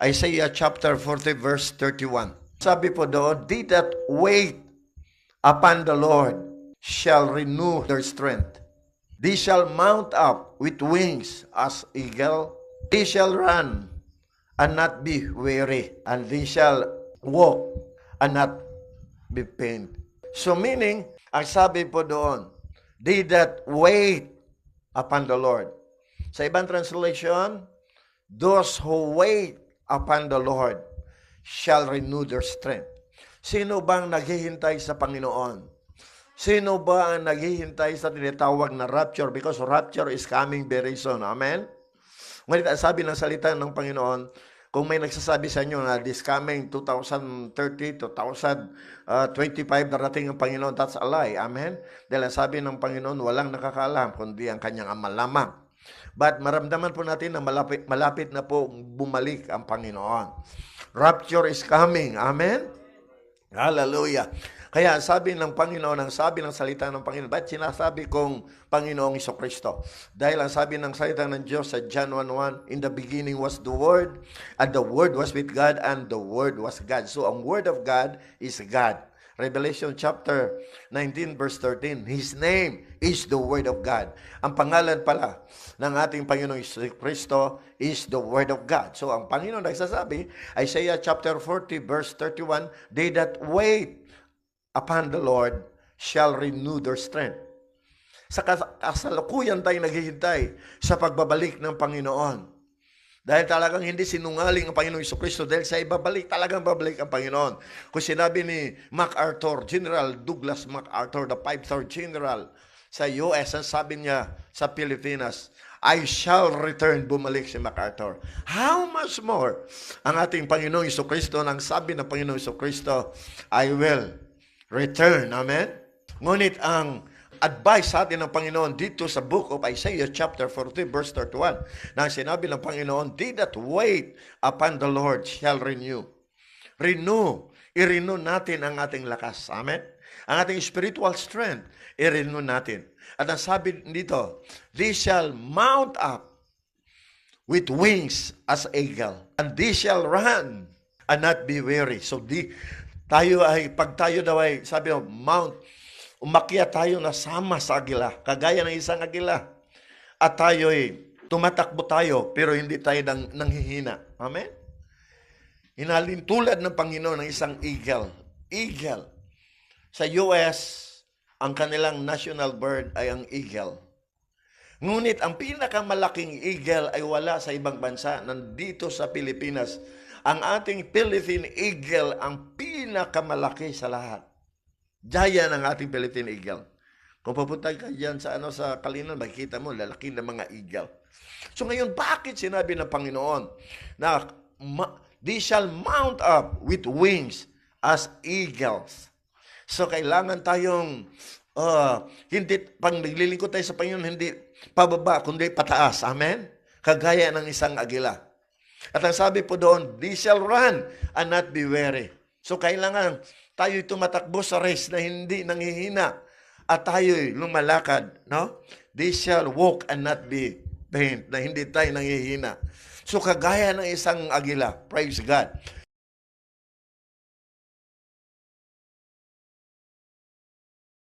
Isaiah chapter 40 verse 31. Sabi po doon, "They that wait upon the Lord shall renew their strength. They shall mount up with wings as eagle. They shall run and not be weary, and they shall walk and not be faint." So meaning, ang sabi po doon, they that wait upon the Lord. Sa ibang translation, those who wait upon the Lord shall renew their strength. Sino bang naghihintay sa Panginoon? Sino ba ang naghihintay sa tinatawag na rapture? Because rapture is coming very soon. Amen? Ngunit sabi ng salita ng Panginoon, kung may nagsasabi sa inyo na this coming 2030, 2025, darating ang Panginoon, that's a lie. Amen? Dahil ang sabi ng Panginoon, walang nakakaalam, kundi ang kanyang ama lamang. But maramdaman po natin na malapit na po bumalik ang Panginoon. Rapture is coming. Amen? Hallelujah. Kaya sabi ng Panginoon, ang sabi ng salita ng Panginoon, ba't sinasabi kong Panginoong Jesucristo? Dahil ang sabi ng salita ng Diyos sa John 1:1, "In the beginning was the Word, and the Word was with God, and the Word was God." So ang Word of God is God. Revelation chapter 19 verse 13, His name is the Word of God. Ang pangalan pala ng ating Panginoong Jesucristo is the Word of God. So ang Panginoon nagsasabi, Isaiah chapter 40 verse 31, "They that wait upon the Lord shall renew their strength." Sa kasalukuyan tayo naghihintay sa pagbabalik ng Panginoon. Dahil talagang hindi sinungaling ang Panginoong Jesucristo, dahil sa ibabalik, talagang babalik ang Panginoon. Kung sinabi ni MacArthur, General Douglas MacArthur, the 5th General sa US, ang sabi niya sa Pilipinas, "I shall return." Bumalik si MacArthur. How much more ang ating Panginoong Jesucristo, nang sabi ng Panginoong Jesucristo, "I will return." Amen? Ngunit ang advice sa atin ng Panginoon dito sa book of Isaiah chapter 40 verse 31, nang sinabi ng Panginoon, "They that wait upon the Lord shall renew." Renew. I-renew natin ang ating lakas. Amen? Ang ating spiritual strength, i-renew natin. At ang sabi dito, "They shall mount up with wings as eagle, and they shall run and not be weary." So pag tayo daw ay, sabi mo, umakyat tayo na sama sa agila, kagaya ng isang agila. At tayo ay tumatakbo tayo, pero hindi tayo nanghihina. Amen? Hinalin tulad ng Panginoon ng isang eagle. Eagle. Sa US, ang kanilang national bird ay ang eagle. Ngunit ang pinakamalaking eagle ay wala sa ibang bansa, nandito sa Pilipinas. Ang ating Philippine eagle ang pinakamalaki sa lahat. Giant ang ating Philippine eagle. Kung pupunta ka dyan sa Kalinan, makikita mo, lalaki ng mga eagle. So ngayon, bakit sinabi ng Panginoon na they shall mount up with wings as eagles? So kailangan tayong, hindi, pag naglilingkod tayo sa Panginoon, hindi pababa, kundi pataas. Amen? Kagaya ng isang agila. At ang sabi po doon, "They shall run and not be weary." So kailangan tayo'y tumatakbo sa race na hindi nanghihina at tayo'y lumalakad, no? They shall walk and not be faint, na hindi tayo nanghihina. So kagaya ng isang agila, praise God.